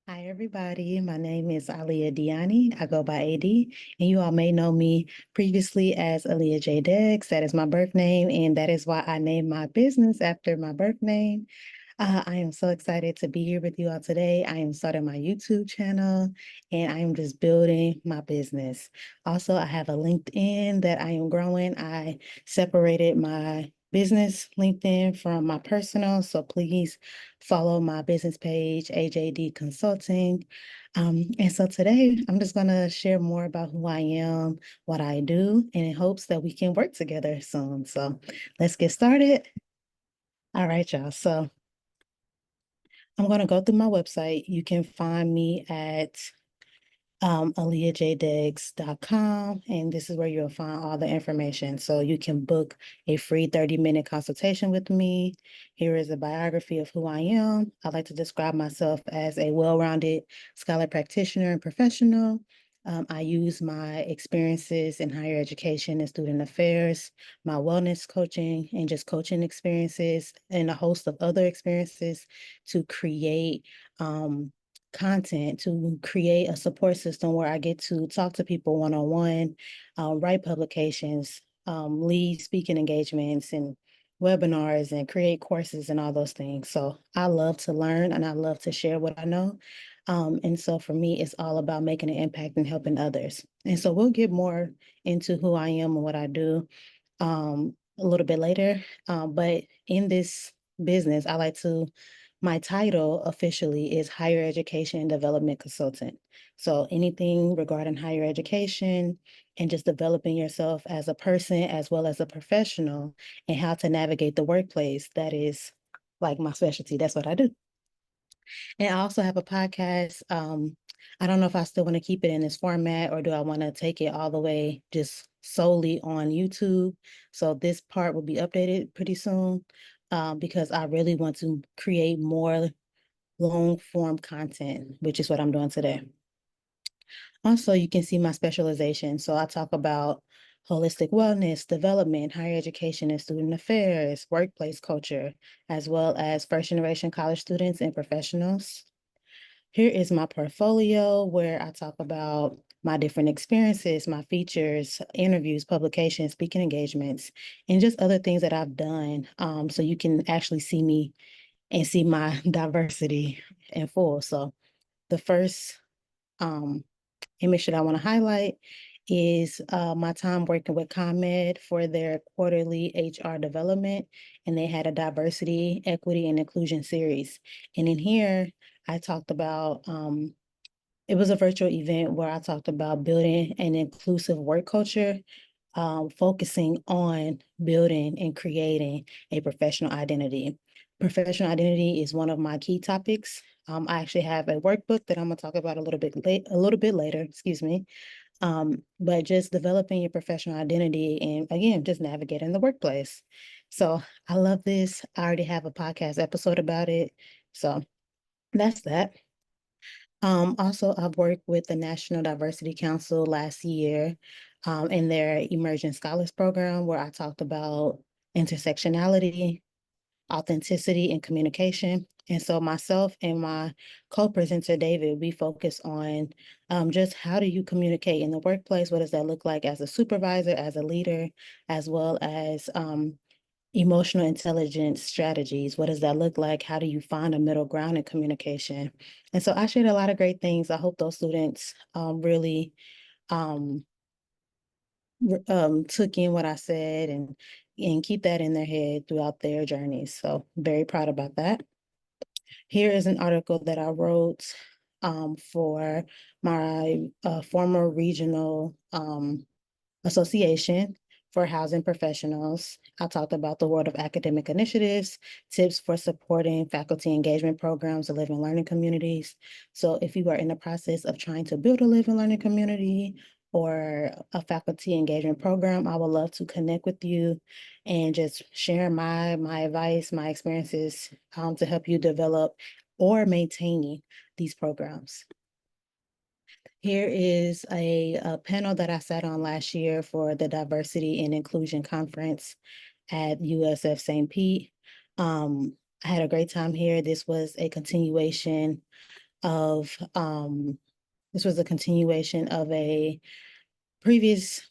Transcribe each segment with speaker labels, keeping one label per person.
Speaker 1: Hi, everybody. My name is Aaliyah. I go by AD, and you all may know me previously as Aaliyah J. Deggs. That is my birth name, and that is why I named my business after my birth name. I am so excited to be here with you all today. I am starting my YouTube channel, and I am just building my business. Also, I have a LinkedIn that I am growing. I separated my business LinkedIn from my personal, so please follow my business page, AJD Consulting. And so today I'm just going to share more about who I am, what I do, and in hopes that we can work together soon. So let's get started. All right, y'all. So I'm going to go through my website. You can find me at AleahJDeggs.com, and this is where you'll find all the information. So you can book a free 30-minute consultation with me. Here is a biography of who I am. I like to describe myself as a well-rounded scholar practitioner and professional. I use my experiences in higher education and student affairs, my wellness coaching, and just coaching experiences, and a host of other experiences to create content, to create a support system where I get to talk to people one-on-one, write publications, lead speaking engagements and webinars, and create courses and all those things. So I love to learn and I love to share what I know. And so for me, it's all about making an impact and helping others. And so we'll get more into who I am and what I do a little bit later. But in this business, my title officially is Higher Education and Development Consultant. So anything regarding higher education and just developing yourself as a person as well as a professional and how to navigate the workplace, that is like my specialty. That's what I do. And I also have a podcast. I don't know if I still want to keep it in this format or do I want to take it all the way just solely on YouTube. So this part will be updated pretty soon because I really want to create more long form content, which is what I'm doing today. Also, you can see my specialization. So I talk about holistic wellness, development, higher education and student affairs, workplace culture, as well as first generation college students and professionals. Here is my portfolio where I talk about my different experiences, my features, interviews, publications, speaking engagements, and just other things that I've done. So you can actually see me and see my diversity in full. So the first um, image that I want to highlight is my time working with ComEd for their quarterly HR development, and they had a diversity, equity, and inclusion series. And in here, I talked about it was a virtual event where I talked about building an inclusive work culture, focusing on building and creating a professional identity. Professional identity is one of my key topics. I actually have a workbook that I'm gonna talk about a little bit later, excuse me. But just developing your professional identity and again, just navigating the workplace. So I love this. I already have a podcast episode about it. So that's that. Also, I've worked with the National Diversity Council last year in their Emerging Scholars Program, where I talked about intersectionality, authenticity, and communication. And so myself and my co-presenter, David, we focus on just how do you communicate in the workplace? What does that look like as a supervisor, as a leader, as well as emotional intelligence strategies. What does that look like? How do you find a middle ground in communication? And so I shared a lot of great things. I hope those students really um, took in what I said and keep that in their head throughout their journeys. So very proud about that. Here is an article that I wrote for my former regional Association for Housing Professionals. I talked about the world of academic initiatives, tips for supporting faculty engagement programs and living learning communities. So if you are in the process of trying to build a living learning community or a faculty engagement program, I would love to connect with you and just share my advice, my experiences to help you develop or maintain these programs. Here is a panel that I sat on last year for the Diversity and Inclusion Conference at USF St. Pete. I had a great time here. This was a continuation of, this was a continuation of a previous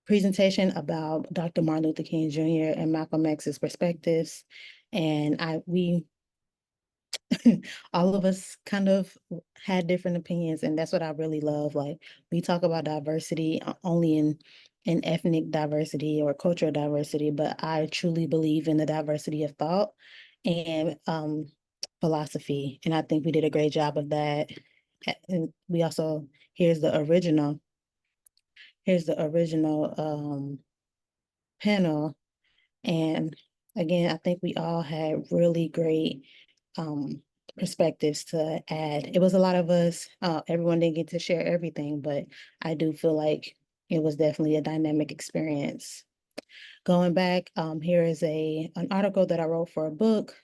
Speaker 1: presentation about Dr. Martin Luther King Jr. and Malcolm X's perspectives. And we all of us kind of had different opinions, and that's what I really love. Like, we talk about diversity only in ethnic diversity or cultural diversity, but I truly believe in the diversity of thought and philosophy, and I think we did a great job of that. And we also, here's the original, here's the original panel. And again, I think we all had really great um, perspectives to add. It was a lot of us. Everyone didn't get to share everything, but I do feel like it was definitely a dynamic experience. Going back, here is an article that I wrote for a book,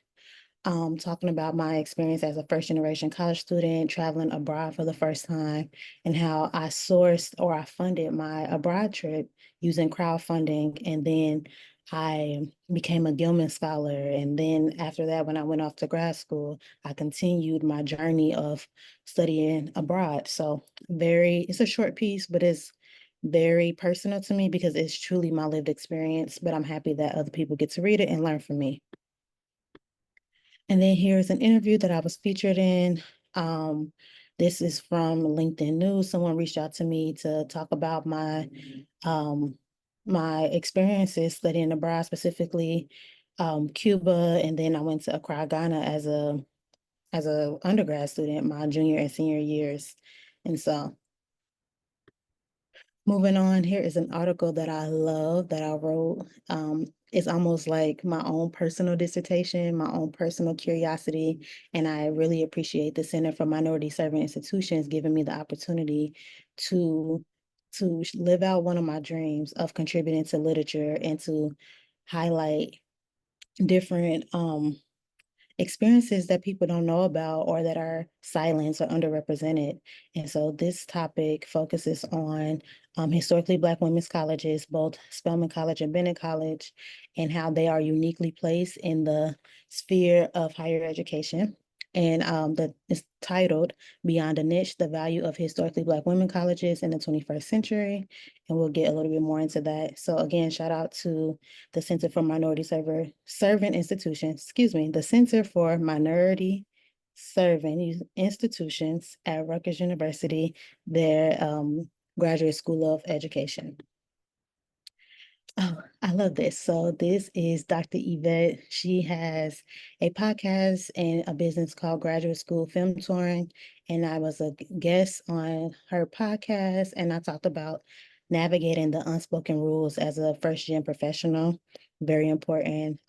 Speaker 1: talking about my experience as a first generation college student traveling abroad for the first time, and how I sourced or I funded my abroad trip using crowdfunding. And then I became a Gilman Scholar. And then after that, when I went off to grad school, I continued my journey of studying abroad. So it's a short piece, but it's very personal to me because it's truly my lived experience. But I'm happy that other people get to read it and learn from me. And then here's an interview that I was featured in. Um, this is from LinkedIn News. Someone reached out to me to talk about um, my experiences studying abroad, specifically Cuba, and then I went to Accra, Ghana as a undergrad student, my junior and senior years. And so moving on, here is an article that I love that I wrote. It's almost like my own personal dissertation, my own personal curiosity, and I really appreciate the Center for Minority Serving Institutions giving me the opportunity to live out one of my dreams of contributing to literature and to highlight different experiences that people don't know about or that are silenced or underrepresented. And so this topic focuses on historically Black women's colleges, both Spelman College and Bennett College, and how they are uniquely placed in the sphere of higher education. And that is titled Beyond a Niche, the Value of Historically Black Women Colleges in the 21st Century. And we'll get a little bit more into that. So again, shout out to the Center for Minority Serving Institutions, excuse me, the Center for Minority Serving Institutions at Rutgers University, their Graduate School of Education. Oh, I love this. So this is Dr. Yvette. She has a podcast and a business called Graduate School Film Touring. And I was a guest on her podcast, and I talked about navigating the unspoken rules as a first-gen professional. Very important.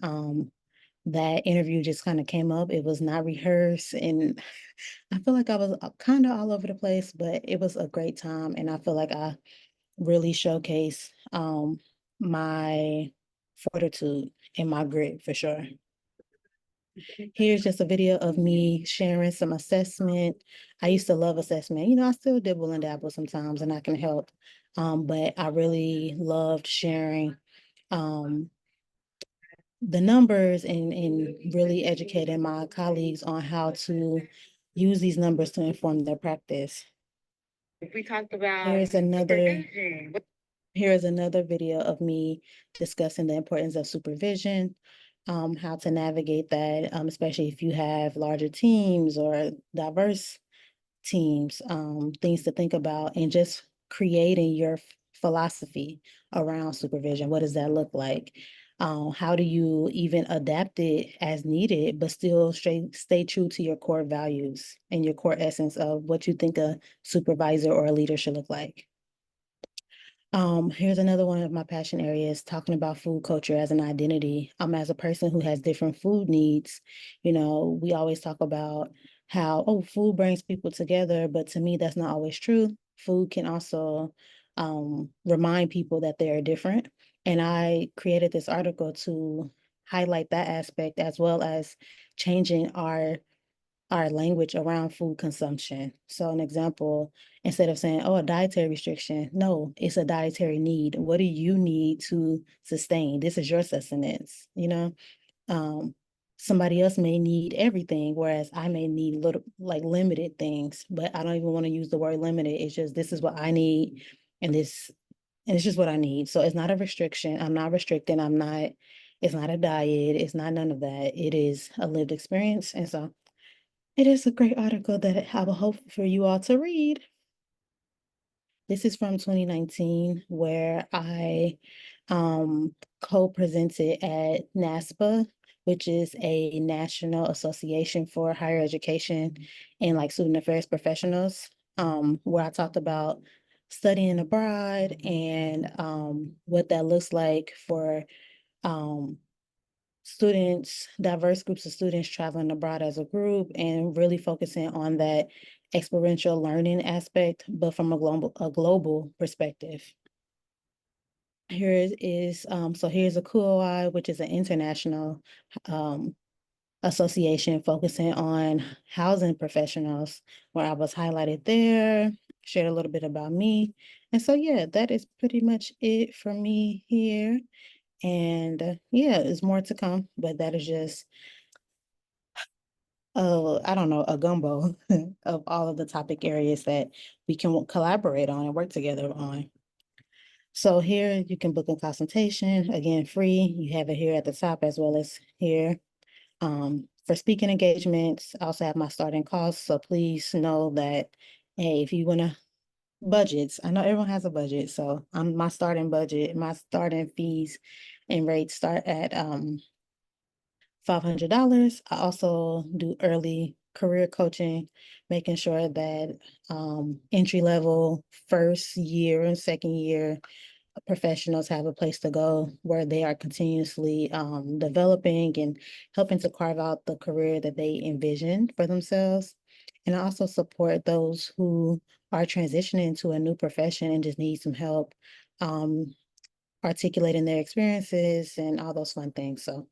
Speaker 1: That interview just kind of came up. It was not rehearsed, and I feel like I was kind of all over the place, but it was a great time, and I feel like I really showcase my fortitude and my grit for sure. Here's just a video of me sharing some assessment. I used to love assessment. I still dibble and dabble sometimes and I can help. But I really loved sharing the numbers and really educating my colleagues on how to use these numbers to inform their practice. We talked about here is another video of me discussing the importance of supervision, how to navigate that, especially if you have larger teams or diverse teams, things to think about, and just creating your philosophy around supervision. What does that look like? How do you even adapt it as needed, but still stay true to your core values and your core essence of what you think a supervisor or a leader should look like? Here's another one of my passion areas, talking about food culture as an identity. As a person who has different food needs, we always talk about how, oh, food brings people together, but to me, that's not always true. Food can also remind people that they are different. And I created this article to highlight that aspect as well as changing our language around food consumption. So an example, instead of saying, oh, a dietary restriction, no, it's a dietary need. What do you need to sustain? This is your sustenance, Um, somebody else may need everything, whereas I may need little, like limited things, but I don't even want to use the word limited. It's just, this is what I need, and and it's just what I need. So it's not a restriction. I'm not restricting. It's not a diet. It's not none of that. It is a lived experience. And so it is a great article that I will hope for you all to read. This is from 2019, where I co-presented at NASPA, which is a National Association for Higher Education and like Student Affairs Professionals, where I talked about studying abroad and what that looks like for um, students, diverse groups of students traveling abroad as a group, and really focusing on that experiential learning aspect, but from a global perspective. Here is so here's a COI, which is an international um, association focusing on housing professionals, where I was highlighted there, shared a little bit about me. And so, yeah, that is pretty much it for me here. And yeah, there's more to come, but that is just, I don't know, a gumbo of all of the topic areas that we can collaborate on and work together on. So here you can book a consultation, again, free. You have it here at the top as well as here. For speaking engagements, I also have my starting costs. So please know that, hey, if you want to budgets, I know everyone has a budget. So my starting budget, my starting fees and rates start at $500. I also do early career coaching, making sure that entry level, first year and second year professionals have a place to go where they are continuously developing and helping to carve out the career that they envisioned for themselves. And I also support those who are transitioning to a new profession and just need some help um, articulating their experiences and all those fun things. So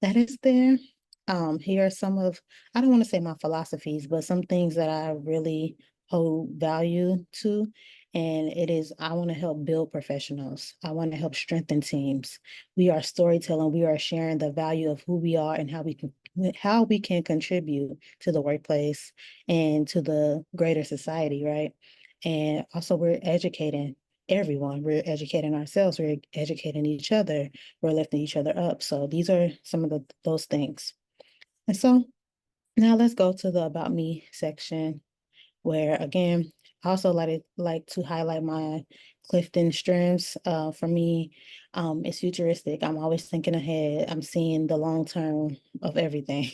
Speaker 1: that is there. Here are some of, I don't want to say my philosophies, but some things that I really hold value to. And it is, I want to help build professionals. I want to help strengthen teams. We are storytelling. We are sharing the value of who we are and how we can contribute to the workplace and to the greater society, right? And also we're educating everyone. We're educating ourselves. We're educating each other. We're lifting each other up. So these are some of those things. And so now let's go to the About Me section, where again, I also like to highlight my Clifton strengths. For me, it's futuristic. I'm always thinking ahead. I'm seeing the long term of everything,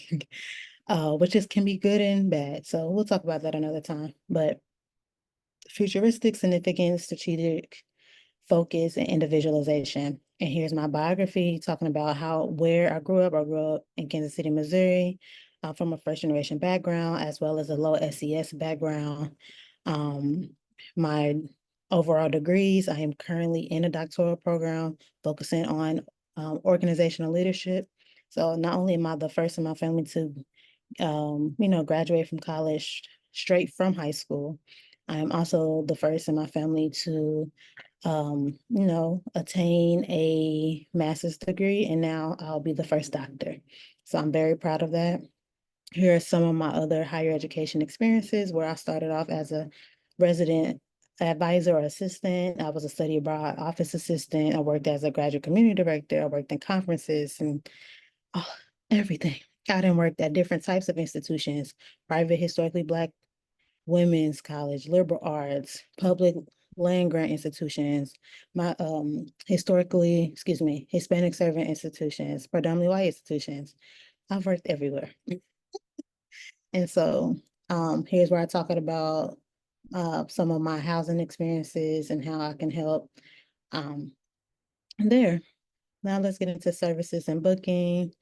Speaker 1: which can be good and bad. So we'll talk about that another time. But futuristic, significant, strategic, focus, and individualization. And here's my biography talking about where I grew up. I grew up in Kansas City, Missouri, from a first generation background, as well as a low SES background. Um, my overall degrees, I am currently in a doctoral program focusing on organizational leadership. So not only am I the first in my family to, graduate from college straight from high school, I am also the first in my family to attain a master's degree, and now I'll be the first doctor. So I'm very proud of that. Here are some of my other higher education experiences where I started off as a resident advisor or assistant. I was a study abroad office assistant. I worked as a graduate community director. I worked in conferences and oh, everything. I done worked at different types of institutions, private, historically Black women's college, liberal arts, public land grant institutions, my Hispanic serving institutions, predominantly white institutions. I've worked everywhere. And so here's where I talk about some of my housing experiences and how I can help there. Now let's get into services and booking.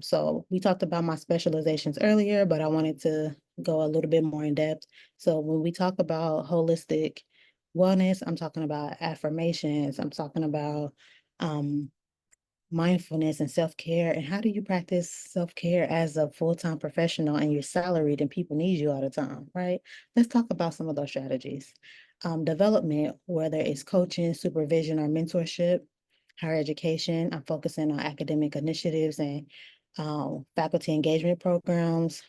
Speaker 1: So we talked about my specializations earlier, but I wanted to go a little bit more in depth. So when we talk about holistic wellness, I'm talking about affirmations, I'm talking about um, mindfulness and self-care. And how do you practice self-care as a full-time professional and you're salaried and people need you all the time, right? Let's talk about some of those strategies. Development, whether it's coaching, supervision, or mentorship, higher education, I'm focusing on academic initiatives and faculty engagement programs,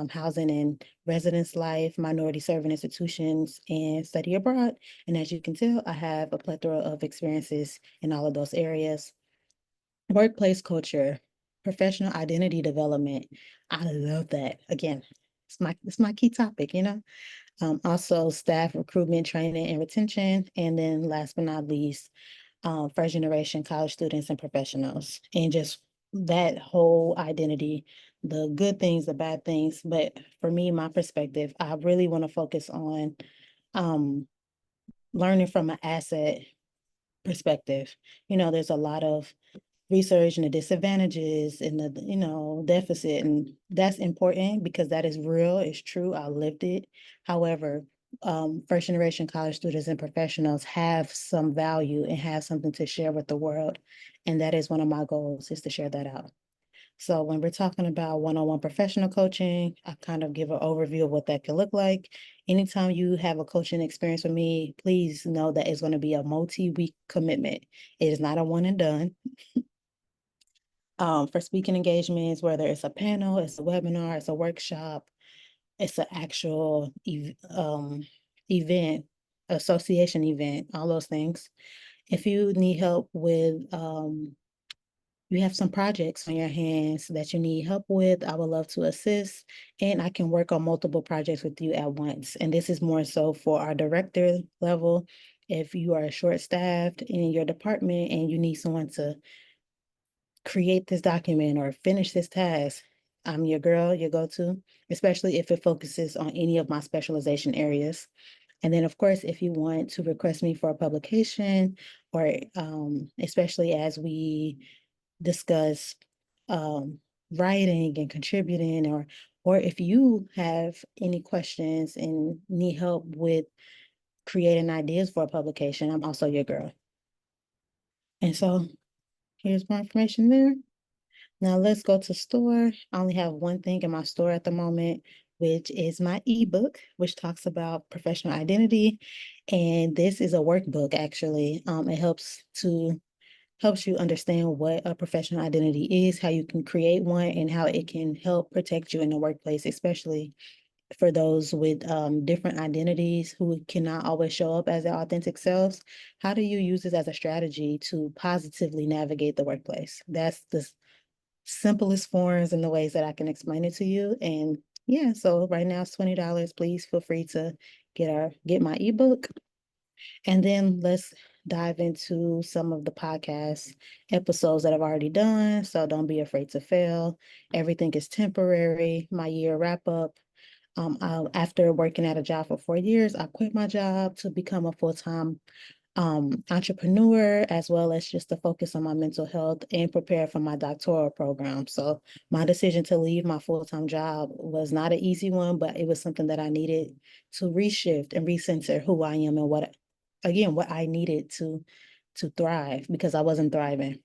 Speaker 1: housing and residence life, minority serving institutions, and study abroad. And as you can tell, I have a plethora of experiences in all of those areas. Workplace culture, professional identity development. I love that. Again, it's my key topic, you know. Also staff recruitment, training, and retention. And then last but not least, first generation college students and professionals, and just that whole identity, the good things, the bad things. But for me, my perspective, I really want to focus on um, learning from an asset perspective. You know, there's a lot of research and the disadvantages and the deficit, and that's important because that is real, it's true, I lived it. However, first generation college students and professionals have some value and have something to share with the world, and that is one of my goals, is to share that out. So when we're talking about one-on-one professional coaching, I kind of give an overview of what that could look like. Anytime you have a coaching experience with me, please know that it's going to be a multi-week commitment. It is not a one and done. For speaking engagements, whether it's a panel, it's a webinar, it's a workshop, it's an actual event, association event, all those things. If you need help with, you have some projects on your hands that you need help with, I would love to assist, and I can work on multiple projects with you at once. And this is more so for our director level. If you are short-staffed in your department and you need someone to create this document or finish this task, I'm your girl, your go-to, especially if it focuses on any of my specialization areas. And then, of course, if you want to request me for a publication, or especially as we discuss writing and contributing, or if you have any questions and need help with creating ideas for a publication, I'm also your girl. And so here's my information there. Now let's go to store. I only have one thing in my store at the moment, which is my ebook, which talks about professional identity. And this is a workbook, actually. It helps you understand what a professional identity is, how you can create one, and how it can help protect you in the workplace, especially for those with different identities who cannot always show up as their authentic selves. How do you use this as a strategy to positively navigate the workplace? That's the simplest forms and the ways that I can explain it to you. And yeah, so right now it's $20. Please feel free to get my ebook. And then let's dive into some of the podcast episodes that I've already done. So don't be afraid to fail. Everything is temporary. My year wrap up. After working at a job for 4 years, I quit my job to become a full-time entrepreneur, as well as just to focus on my mental health and prepare for my doctoral program. So my decision to leave my full-time job was not an easy one, but it was something that I needed to reshift and recenter who I am and what I needed to thrive, because I wasn't thriving.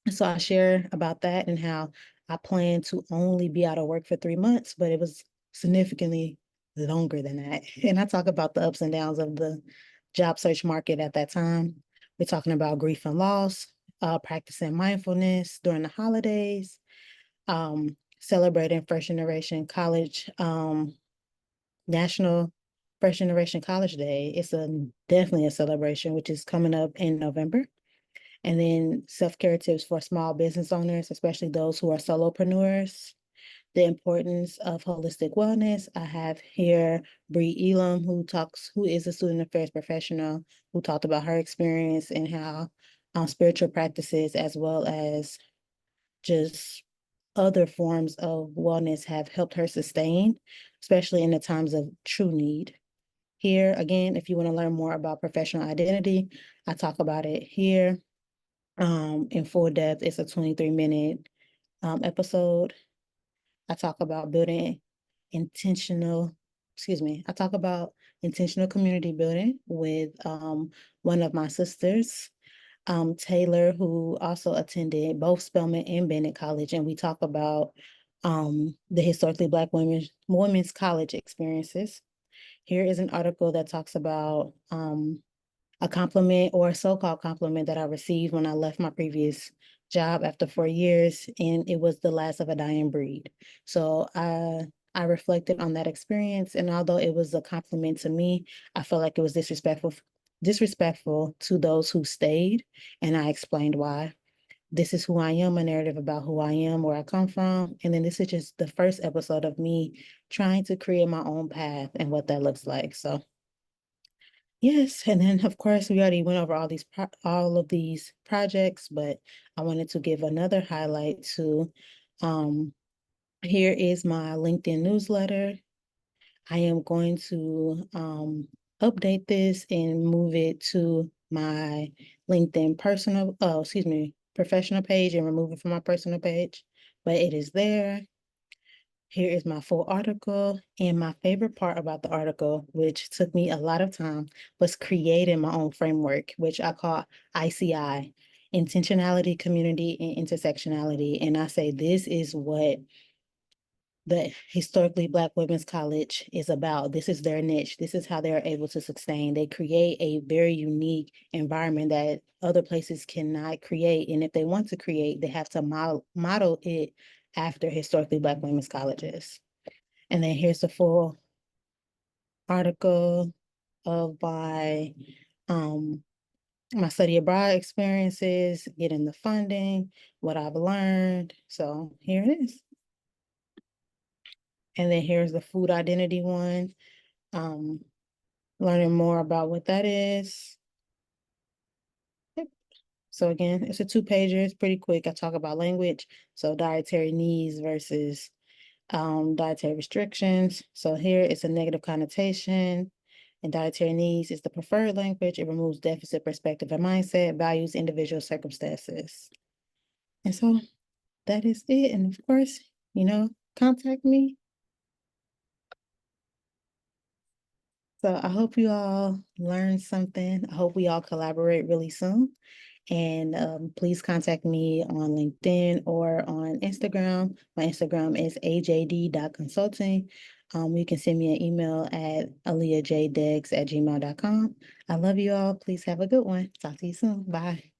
Speaker 1: So I share about that and how I plan to only be out of work for 3 months, but it was significantly longer than that. And I talk about the ups and downs of the job search market at that time. We're talking about grief and loss, practicing mindfulness during the holidays, celebrating first generation college, National First Generation College Day. It's definitely a celebration, which is coming up in November. And then self-care tips for small business owners, especially those who are solopreneurs. The importance of holistic wellness. I have here Bree Elam, who is a student affairs professional, who talked about her experience and how spiritual practices, as well as just other forms of wellness, have helped her sustain, especially in the times of true need. Here, again, if you want to learn more about professional identity, I talk about it here in full depth. It's a 23-minute episode. I talk about I talk about intentional community building with one of my sisters, Taylor, who also attended both Spelman and Bennett College, and we talk about the historically Black women's college experiences. Here is an article that talks about a compliment, or a so-called compliment, that I received when I left my previous job after 4 years, and it was the last of a dying breed. So I reflected on that experience, and although it was a compliment to me, I felt like it was disrespectful to those who stayed, and I explained why. This is who I am, a narrative about who I am, where I come from. And then this is just the first episode of me trying to create my own path and what that looks like. So yes, and then of course we already went over all of these projects, but I wanted to give another highlight to here is my LinkedIn newsletter. I am going to update this and move it to my LinkedIn professional page and remove it from my personal page, but it is there. Here is my full article, and my favorite part about the article, which took me a lot of time, was creating my own framework, which I call ICI, intentionality, community, and intersectionality. And I say this is what the historically Black women's college is about. This is their niche. This is how they're able to sustain. They create a very unique environment that other places cannot create. And if they want to create, they have to model it after historically Black women's colleges. And then here's the full article of my study abroad experiences, getting the funding, what I've learned. So here it is. And then here's the food identity one. Um, Learning more about what that is. Yep. So again, it's a 2-pager. It's pretty quick. I talk about language. So dietary needs versus dietary restrictions. So here it's a negative connotation. And dietary needs is the preferred language. It removes deficit perspective and mindset, values individual circumstances. And so that is it. And of course, contact me. So I hope you all learned something. I hope we all collaborate really soon. And please contact me on LinkedIn or on Instagram. My Instagram is ajd.consulting. You can send me an email at aaliyahjdeggs@gmail.com. I love you all. Please have a good one. Talk to you soon. Bye.